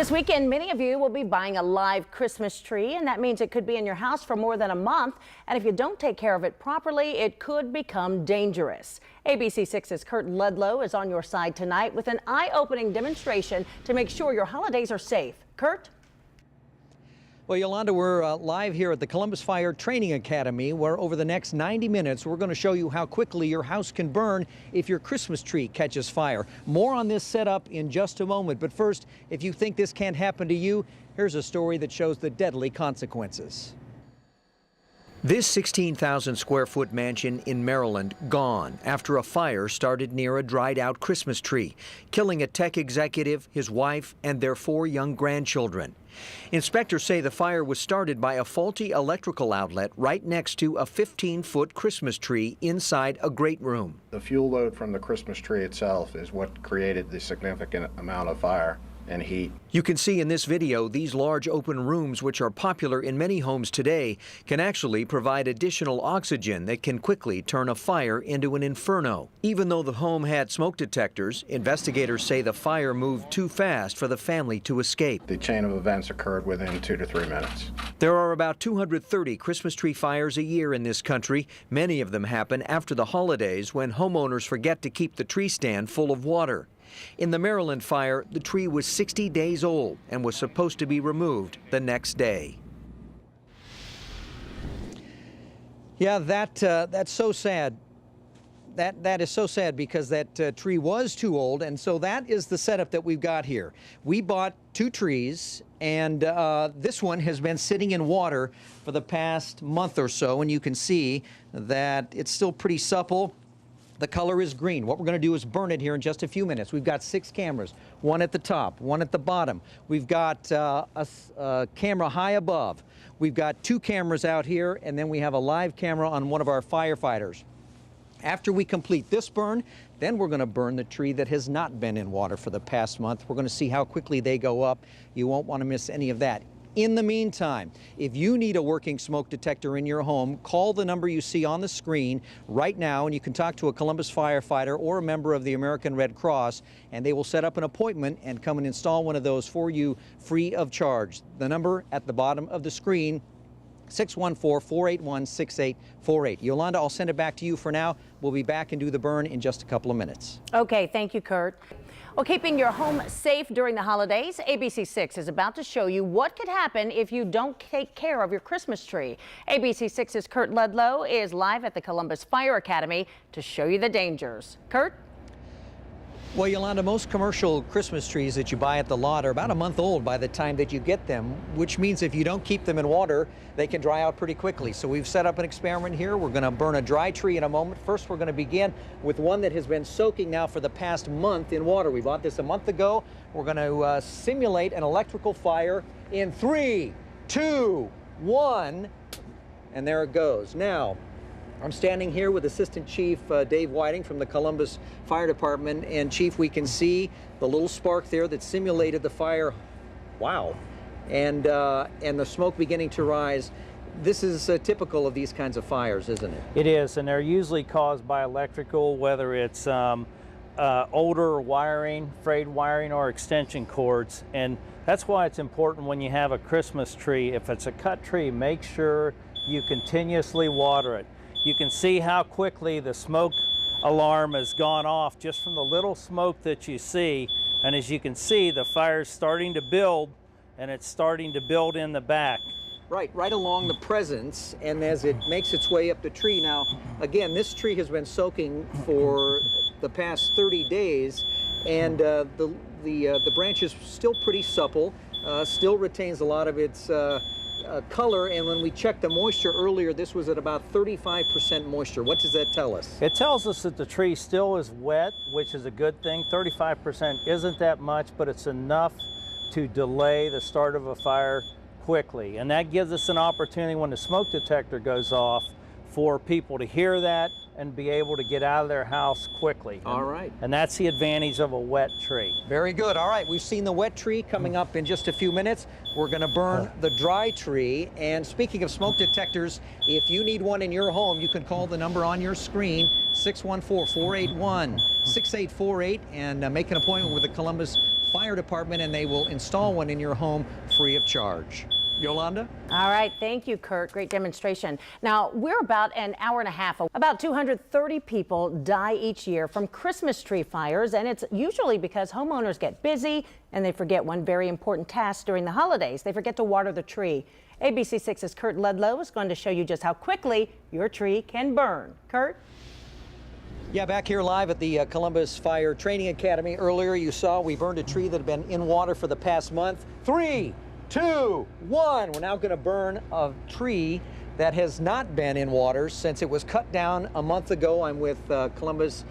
This weekend, many of you will be buying a live Christmas tree, and that means it could be in your house for more than a month. And if you don't take care of it properly, it could become dangerous. ABC6's Kurt Ludlow is on your side tonight with an eye-opening demonstration to make sure your holidays are safe. Kurt? Well, Yolanda, we're live here at the Columbus Fire Training Academy, where over the next 90 minutes, we're going to show you how quickly your house can burn if your Christmas tree catches fire. More on this setup in just a moment. But first, if you think this can't happen to you, here's a story that shows the deadly consequences. This 16,000 square foot mansion in Maryland gone after a fire started near a dried out Christmas tree, killing a tech executive, his wife, and their 4 young grandchildren. Inspectors say the fire was started by a faulty electrical outlet right next to a 15-foot Christmas tree inside a great room. The fuel load from the Christmas tree itself is what created the significant amount of fire and heat. You can see in this video these large open rooms, which are popular in many homes today, can actually provide additional oxygen that can quickly turn a fire into an inferno. Even though the home had smoke detectors, investigators say the fire moved too fast for the family to escape. The chain of events occurred within 2 to 3 minutes. There are about 230 Christmas tree fires a year in this country. Many of them happen after the holidays when homeowners forget to keep the tree stand full of water. In the Maryland fire, the tree was 60 days old and was supposed to be removed the next day. Yeah, that's so sad. That is so sad because that tree was too old, and so that is the setup that we've got here. We bought 2 trees, and this one has been sitting in water for the past month or so, and you can see that it's still pretty supple. The color is green. What we're going to do is burn it here in just a few minutes. We've got 6 cameras, 1 at the top, 1 at the bottom. We've got a camera high above. We've got 2 cameras out here, and then we have a live camera on one of our firefighters. After we complete this burn, then we're going to burn the tree that has not been in water for the past month. We're going to see how quickly they go up. You won't want to miss any of that. In the meantime, if you need a working smoke detector in your home, call the number you see on the screen right now, and you can talk to a Columbus firefighter or a member of the American Red Cross, and they will set up an appointment and come and install one of those for you free of charge. The number at the bottom of the screen, 614-481-6848. Yolanda, I'll send it back to you for now. We'll be back and do the burn in just a couple of minutes. Okay, thank you, Kurt. Well, keeping your home safe during the holidays, ABC6 is about to show you what could happen if you don't take care of your Christmas tree. ABC6's Kurt Ludlow is live at the Columbus Fire Academy to show you the dangers. Kurt? Well, Yolanda, most commercial Christmas trees that you buy at the lot are about a month old by the time that you get them, which means if you don't keep them in water, they can dry out pretty quickly. So we've set up an experiment here. We're going to burn a dry tree in a moment. First, we're going to begin with one that has been soaking now for the past month in water. We bought this a month ago. We're going to simulate an electrical fire in 3, 2, 1, and there it goes. Now, I'm standing here with Assistant Chief Dave Whiting from the Columbus Fire Department. And Chief, we can see the little spark there that simulated the fire. Wow. And the smoke beginning to rise. This is typical of these kinds of fires, isn't it? It is, and they're usually caused by electrical, whether it's older wiring, frayed wiring, or extension cords. And that's why it's important when you have a Christmas tree, if it's a cut tree, make sure you continuously water it. You can see how quickly the smoke alarm has gone off just from the little smoke that you see. And as you can see, the fire's starting to build, and it's starting to build in the back. Right along the presence, and as it makes its way up the tree. Now, again, this tree has been soaking for the past 30 days, and the branch is still pretty supple, still retains a lot of its color, and when we checked the moisture earlier, this was at about 35% moisture. What does that tell us? It tells us that the tree still is wet, which is a good thing. 35% isn't that much, but it's enough to delay the start of a fire quickly. And that gives us an opportunity when the smoke detector goes off for people to hear that and be able to get out of their house quickly. All right. And that's the advantage of a wet tree. Very good. All right, we've seen the wet tree coming up in just a few minutes. We're going to burn the dry tree. And speaking of smoke detectors, if you need one in your home, you can call the number on your screen, 614-481-6848, and make an appointment with the Columbus Fire Fire Department, and they will install one in your home free of charge. Yolanda? All right, thank you, Kurt. Great demonstration. Now, we're about an hour and a half away. About 230 people die each year from Christmas tree fires, and it's usually because homeowners get busy and they forget one very important task during the holidays. They forget to water the tree. ABC 6's Kurt Ludlow is going to show you just how quickly your tree can burn. Kurt? Yeah, back here live at the Columbus Fire Training Academy. Earlier you saw we burned a tree that had been in water for the past month. 3, 2, 1. We're now going to burn a tree that has not been in water since it was cut down a month ago. I'm with Columbus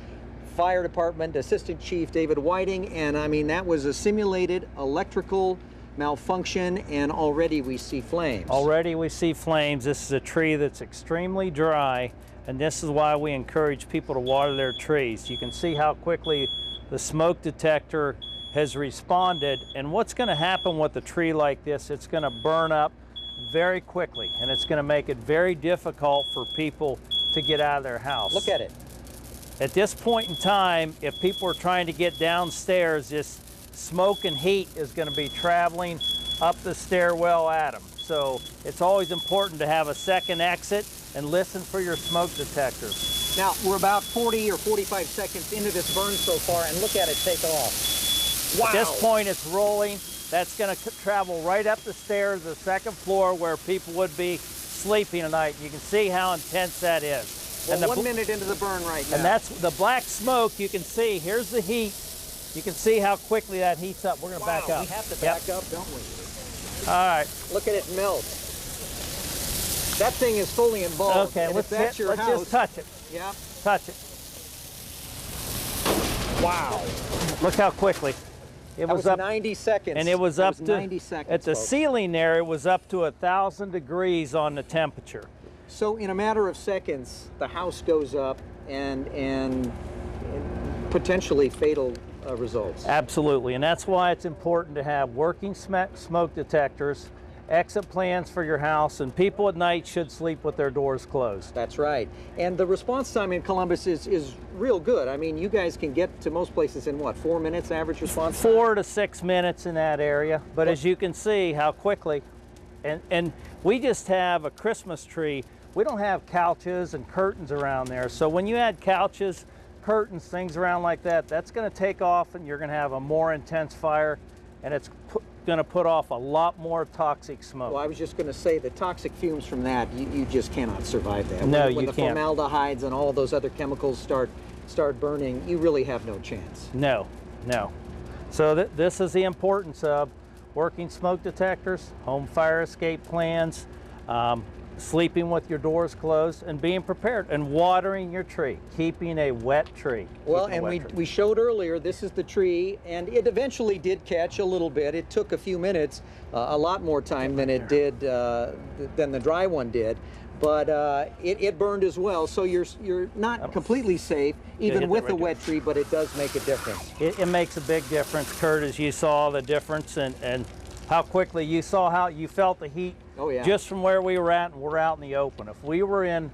Fire Department Assistant Chief David Whiting, and I mean, that was a simulated electrical malfunction, and already we see flames. Already we see flames. This is a tree that's extremely dry, and this is why we encourage people to water their trees. You can see how quickly the smoke detector has responded, and what's going to happen with a tree like this, it's going to burn up very quickly, and it's going to make it very difficult for people to get out of their house. Look at it. At this point in time, if people are trying to get downstairs, this smoke and heat is going to be traveling up the stairwell at them. So it's always important to have a second exit and listen for your smoke detectors. Now, we're about 40 or 45 seconds into this burn so far, and look at it take off. Wow. At this point, it's rolling. That's going to travel right up the stairs, the second floor, where people would be sleeping tonight. You can see how intense that is. Well, and 1 minute into the burn right now. And that's the black smoke. You can see, here's the heat. You can see how quickly that heats up. We're going to back up. We have to back up, don't we? All right. Look at it melt. That thing is fully involved. Okay, and let's, if that's your let's house, just touch it. Yeah. Touch it. Wow. Look how quickly. It That was was up 90 seconds. And it was up to 90 seconds, at the folks. ceiling there. It was up to 1,000 degrees on the temperature. So in a matter of seconds, the house goes up, and potentially fatal results. Absolutely, and that's why it's important to have working smoke detectors, exit plans for your house, and people at night should sleep with their doors closed. That's right. And the response time in Columbus is real good. I mean, you guys can get to most places in what, 4 minutes average response time? 4 to 6 minutes in that area, but as you can see how quickly, and we just have a Christmas tree. We don't have couches and curtains around there, so when you add couches, curtains, things around like that, that's going to take off, and you're going to have a more intense fire, and it's going to put off a lot more toxic smoke. Well, I was just going to say the toxic fumes from that, you just cannot survive that. No, when you the can't. formaldehydes and all those other chemicals start burning, you really have no chance. No, no. So this is the importance of working smoke detectors, home fire escape plans, sleeping with your doors closed, and being prepared, and watering your tree, keeping a wet tree. Well, Keeping a and wet tree. we showed earlier, this is the tree, and it eventually did catch a little bit. It took a few minutes, a lot more time than it did, than the dry one did. But it burned as well, so you're not completely safe, even with a wet tree, but it does make a difference. It makes a big difference, Kurt, as you saw the difference, and how quickly you saw how you felt the heat. Oh, yeah. Just from where we were at, and we're out in the open. If we were in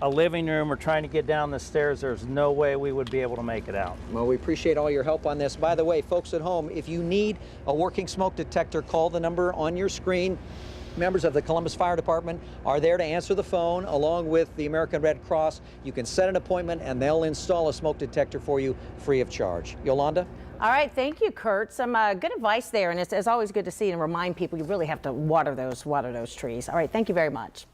a living room or trying to get down the stairs, there's no way we would be able to make it out. Well, we appreciate all your help on this. By the way, folks at home, if you need a working smoke detector, call the number on your screen. Members of the Columbus Fire Department are there to answer the phone along with the American Red Cross. You can set an appointment and they'll install a smoke detector for you free of charge. Yolanda? All right, thank you, Kurt. Some good advice there, and it's always good to see and remind people you really have to water those trees. All right, thank you very much.